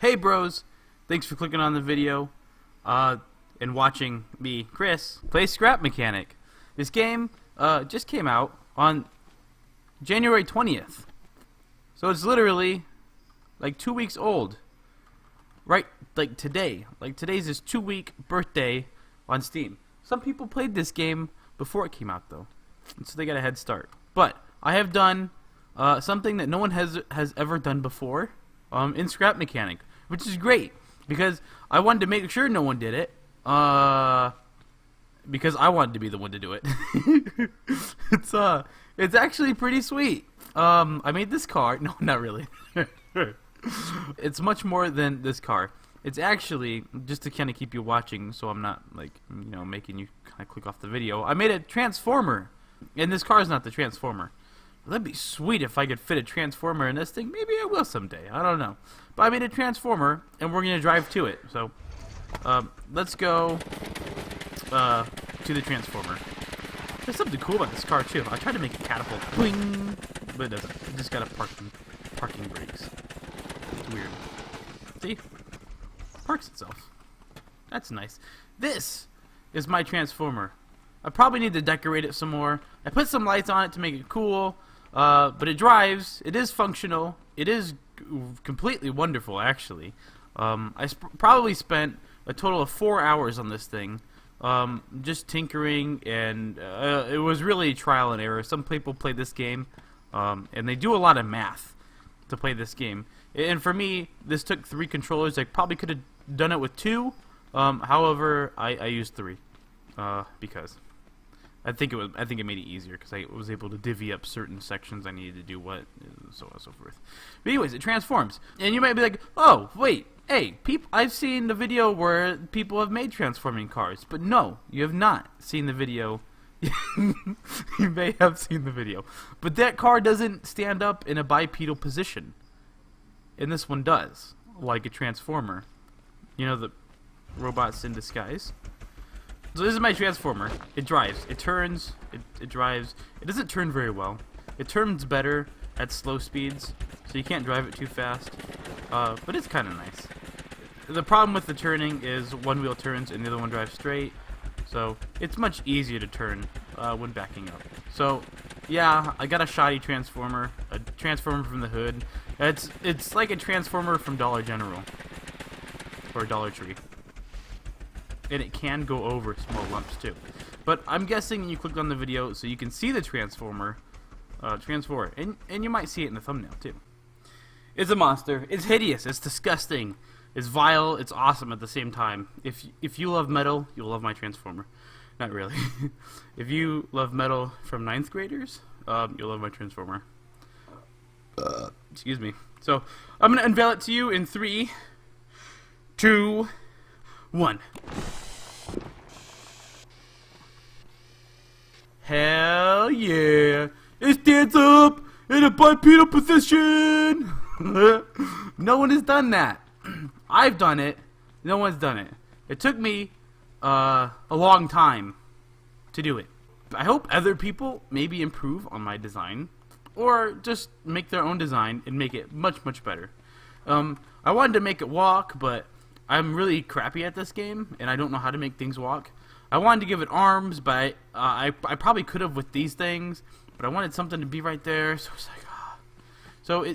Hey bros, thanks for clicking on the video and watching me, Chris, play Scrap Mechanic. This game just came out on January 20th. So it's literally like 2 weeks old. Right, like today. Like today's his 2-week birthday on Steam. Some people played this game before it came out though, and so they got a head start. But I have done something that no one has ever done before in Scrap Mechanic, which is great because I wanted to make sure no one did it. Because I wanted to be the one to do it. It's actually pretty sweet. I made this car. No, not really. It's much more than this car. It's actually, just to kind of keep you watching so I'm not, like, you know, making you kind of click off the video, I made a transformer. And this car is not the transformer. That'd be sweet if I could fit a transformer in this thing. Maybe I will someday. I don't know. But I made a transformer, and we're going to drive to it. So, let's go to the transformer. There's something cool about this car, too. I tried to make a catapult. Boing! But it doesn't. It just got a parking brakes. It's weird. See? Parks itself. That's nice. This is my transformer. I probably need to decorate it some more. I put some lights on it to make it cool, but it drives. It is functional. It is completely wonderful, actually. I probably spent a total of 4 hours on this thing, just tinkering, and it was really trial and error. Some people play this game, and they do a lot of math to play this game. And for me, this took 3 controllers. I probably could have done it with 2. However, I used 3 because I think it made it easier because I was able to divvy up certain sections I needed to do what, so on and so forth. But anyways, it transforms, and you might be like, "Oh, wait, hey, I've seen the video where people have made transforming cars," but no, you have not seen the video. You may have seen the video, but that car doesn't stand up in a bipedal position, and this one does, like a transformer. You know, the robots in disguise. So this is my transformer. It drives. It turns. It drives. It doesn't turn very well. It turns better at slow speeds, so you can't drive it too fast. But it's kind of nice. The problem with the turning is one wheel turns and the other one drives straight. So it's much easier to turn when backing up. So yeah, I got a shoddy transformer. A transformer from the hood. It's like a transformer from Dollar General or Dollar Tree. And it can go over small lumps too. But I'm guessing you clicked on the video so you can see the transformer, and you might see it in the thumbnail too. It's a monster. It's hideous. It's disgusting. It's vile. It's awesome at the same time. If you love metal, you'll love my transformer. Not really. If you love metal from 9th graders, you'll love my transformer. Excuse me. So I'm gonna unveil it to you in 3, 2, 1. Hell yeah! It stands up in a bipedal position! No one has done that. I've done it. No one's done it. It took me a long time to do it. I hope other people maybe improve on my design, or just make their own design and make it much, much better. I wanted to make it walk, but I'm really crappy at this game, and I don't know how to make things walk. I wanted to give it arms, but I probably could have with these things, but I wanted something to be right there, so it's like, So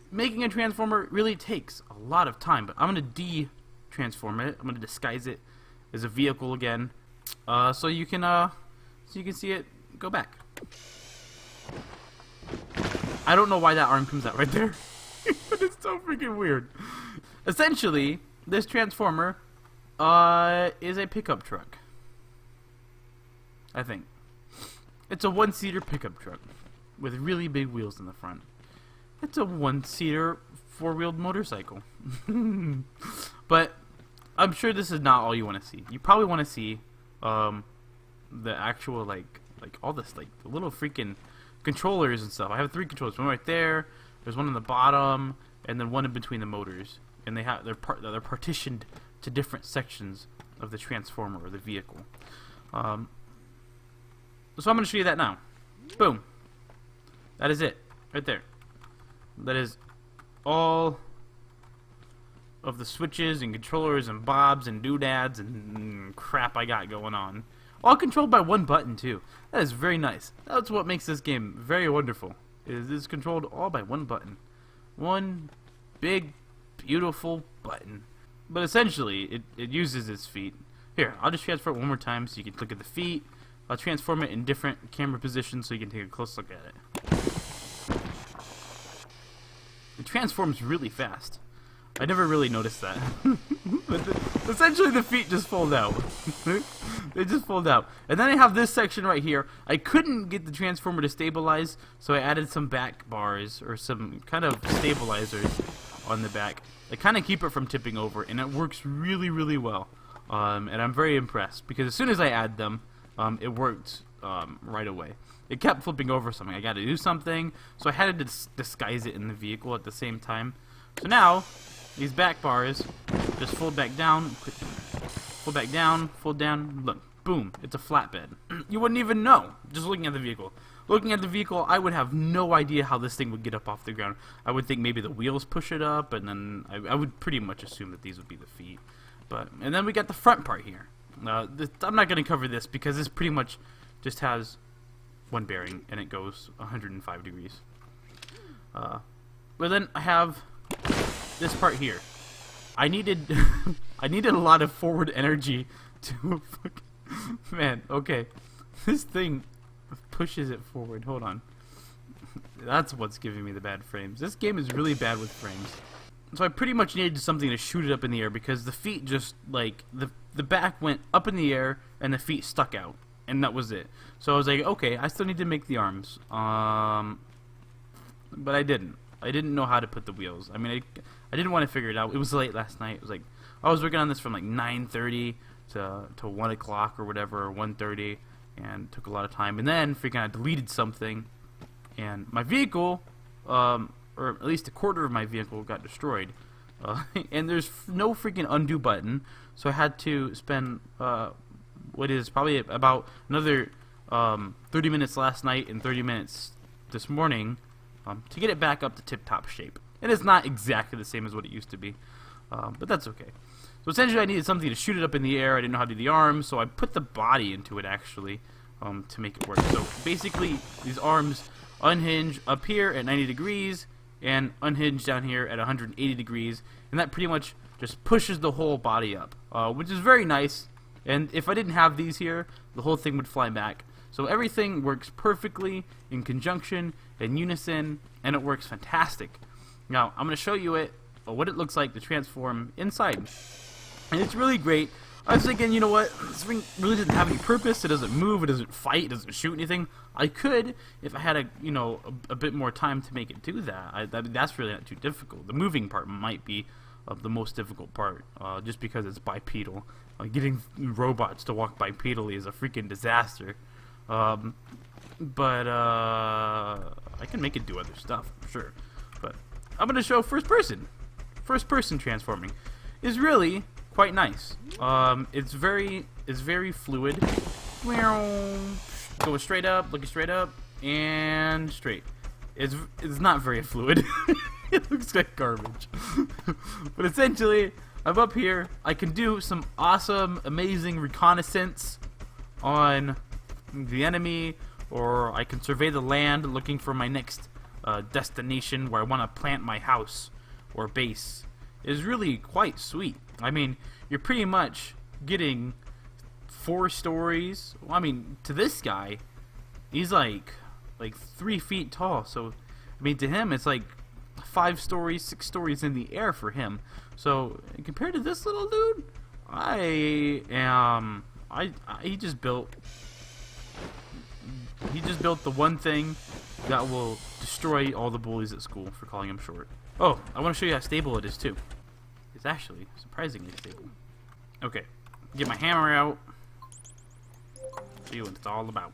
making a transformer really takes a lot of time, but I'm going to de-transform it. I'm going to disguise it as a vehicle again, so you can see it go back. I don't know why that arm comes out right there, but it's so freaking weird. Essentially, this transformer is a pickup truck. I think. It's a 1-seater pickup truck with really big wheels in the front. It's a 1-seater 4-wheeled motorcycle. But I'm sure this is not all you want to see. You probably want to see the actual like all this the little freaking controllers and stuff. I have 3 controllers. One right there. There's one on the bottom, and then one in between the motors. And they're partitioned to different sections of the transformer or the vehicle. So I'm going to show you that now. Boom. That is it, right there. That is all of the switches and controllers and bobs and doodads and crap I got going on. All controlled by one button too. That is very nice. That's what makes this game very wonderful. It's controlled all by one button. One big, beautiful button. But essentially, it uses its feet. Here, I'll just transfer it one more time so you can look at the feet. I'll transform it in different camera positions so you can take a close look at it. It transforms really fast. I never really noticed that. But essentially the feet just fold out. They just fold out. And then I have this section right here. I couldn't get the transformer to stabilize, so I added some back bars or some kind of stabilizers on the back. They kind of keep it from tipping over, and it works really, really well. And I'm very impressed because as soon as I add them, it worked right away. It kept flipping over something. I got to do something, so I had to disguise it in the vehicle at the same time. So now, these back bars just fold back down, fold back down, fold down. Look, boom, it's a flatbed. You wouldn't even know just looking at the vehicle. Looking at the vehicle, I would have no idea how this thing would get up off the ground. I would think maybe the wheels push it up, and then I would pretty much assume that these would be the feet. And then we got the front part here. I'm not going to cover this because this pretty much just has one bearing, and it goes 105 degrees. But then I have this part here. I needed I needed a lot of forward energy to man, okay. This thing pushes it forward. Hold on. That's what's giving me the bad frames. This game is really bad with frames. So I pretty much needed something to shoot it up in the air because the feet just like the back went up in the air and the feet stuck out, and that was it. So I was like, okay, I still need to make the arms. But I didn't. I didn't know how to put the wheels. I mean, I didn't want to figure it out. It was late last night. It was like I was working on this from like 9:30 to 1 o'clock or whatever, or 1:30, and took a lot of time. And then freaking I deleted something, and my vehicle, or at least a quarter of my vehicle, got destroyed. And there's no freaking undo button, so I had to spend what is probably about another 30 minutes last night and 30 minutes this morning to get it back up to tip-top shape. And it's not exactly the same as what it used to be, but that's okay. So essentially I needed something to shoot it up in the air. I didn't know how to do the arms, so I put the body into it actually to make it work. So basically these arms unhinge up here at 90 degrees and unhinge down here at 180 degrees, and that pretty much just pushes the whole body up, which is very nice. And if I didn't have these here, the whole thing would fly back. So everything works perfectly in conjunction, in unison, and it works fantastic. Now, I'm going to show you what it looks like to transform inside. And it's really great. I was thinking, you know what, this thing really doesn't have any purpose. It doesn't move, it doesn't fight, it doesn't shoot anything. I could, if I had a bit more time to make it do that. That's really not too difficult. The moving part might be the most difficult part, just because it's bipedal. Getting robots to walk bipedally is a freaking disaster. But I can make it do other stuff, I'm sure. But I'm going to show first person. First person transforming is really quite nice. It's very fluid. Going straight up, looking straight up, and straight. It's not very fluid. It looks like garbage. But essentially, I'm up here. I can do some awesome, amazing reconnaissance on the enemy, or I can survey the land looking for my next destination where I want to plant my house or base. It's really quite sweet. I mean, you're pretty much getting 4 stories. Well, I mean, to this guy, he's like 3 feet tall. So, I mean, to him, it's like 5 stories, 6 stories in the air for him. So, compared to this little dude, he just built the one thing that will destroy all the bullies at school for calling him short. Oh, I want to show you how stable it is too. It's actually surprisingly stable. Okay, get my hammer out. See what it's all about.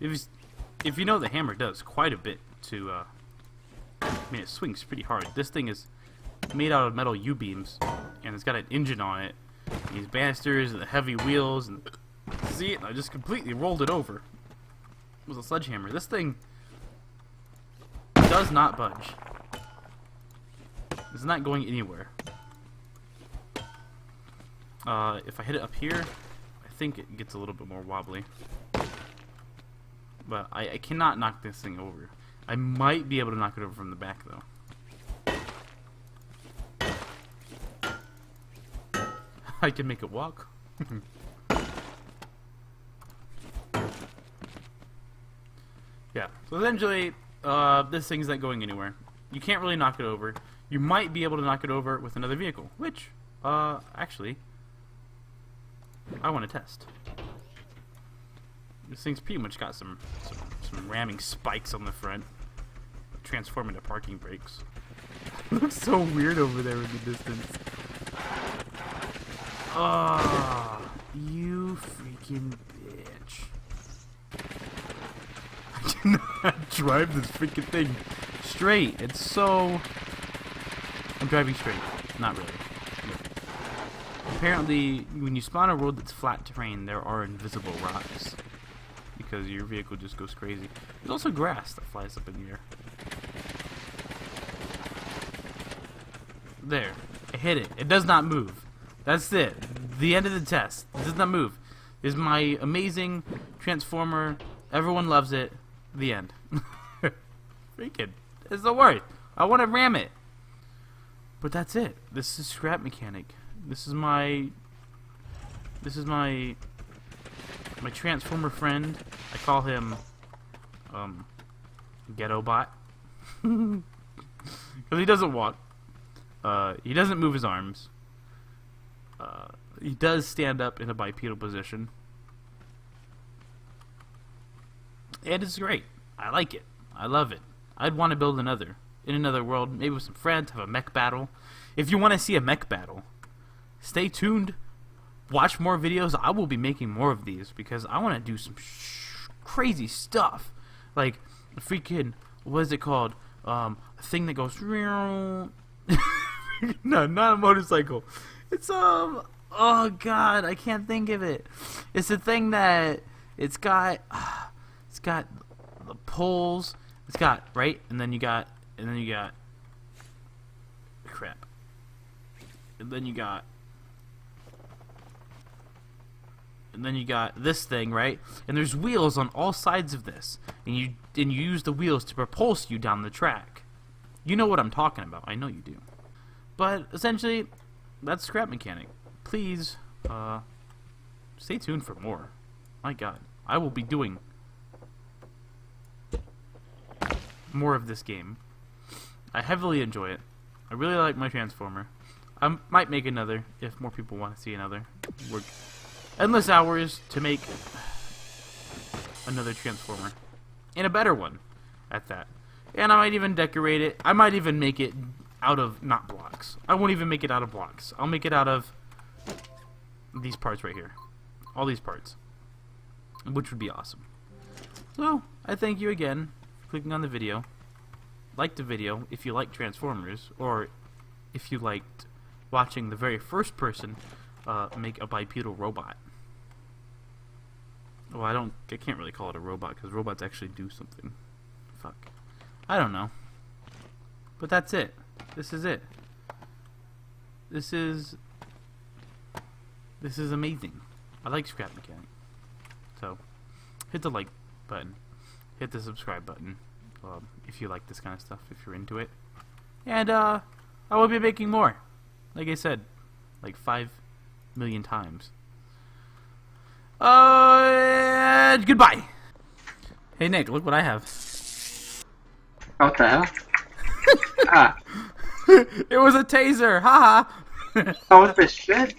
If you know, the hammer does quite a bit to. I mean, it swings pretty hard. This thing is made out of metal U-beams, and it's got an engine on it. These banisters and the heavy wheels, and see it? I just completely rolled it over. It was a sledgehammer. This thing does not budge. It's not going anywhere. If I hit it up here, I think it gets a little bit more wobbly. But I cannot knock this thing over. I might be able to knock it over from the back, though. I can make it walk. Yeah, so essentially, this thing's not going anywhere. You can't really knock it over. You might be able to knock it over with another vehicle, which, actually, I want to test. This thing's pretty much got some ramming spikes on the front. Transform into parking brakes. It looks so weird over there in the distance. Oh, you freaking bitch. I cannot drive this freaking thing straight. It's so... I'm driving straight. Not really. Apparently, when you spawn a road that's flat terrain, there are invisible rocks. Because your vehicle just goes crazy. There's also grass that flies up in the air. There. I hit it. It does not move. That's it. The end of the test. It does not move. This is my amazing transformer. Everyone loves it. The end. Freaking. It's the word. I want to ram it. But that's it. This is Scrap Mechanic. This is my transformer friend. I call him Ghetto Bot. Because he doesn't walk. He doesn't move his arms. He does stand up in a bipedal position. And it's great. I like it. I love it. I'd want to build another. In another world, maybe with some friends, have a mech battle. If you want to see a mech battle, stay tuned. Watch more videos. I will be making more of these because I want to do some crazy stuff. Like, freaking, what is it called? A thing that goes... No, not a motorcycle. It's, oh god, I can't think of it. It's the thing that, it's got the poles. It's got, right? And then you got, crap. And then you got this thing, right? And there's wheels on all sides of this, and you use the wheels to propulse you down the track. You know what I'm talking about. I know you do. But essentially, that's Scrap Mechanic. Please, stay tuned for more. My God, I will be doing more of this game. I heavily enjoy it. I really like my Transformer. I might make another if more people want to see another. Work endless hours to make another Transformer. And a better one at that. And I might even decorate it. I might even make it out of, not blocks. I won't even make it out of blocks. I'll make it out of these parts right here. All these parts. Which would be awesome. So, I thank you again for clicking on the video. Like the video if you like Transformers, or if you liked watching the very first person make a bipedal robot. Well, I can't really call it a robot because robots actually do something. Fuck. I don't know. But that's it. This is it. This is amazing. I like Scrap Mechanic. So, hit the like button. Hit the subscribe button. If you like this kind of stuff, if you're into it. And, I will be making more. Like I said, like 5 million times. Goodbye. Hey, Nick, look what I have. What the hell? Ah. It was a taser. Haha. Oh, what the shit?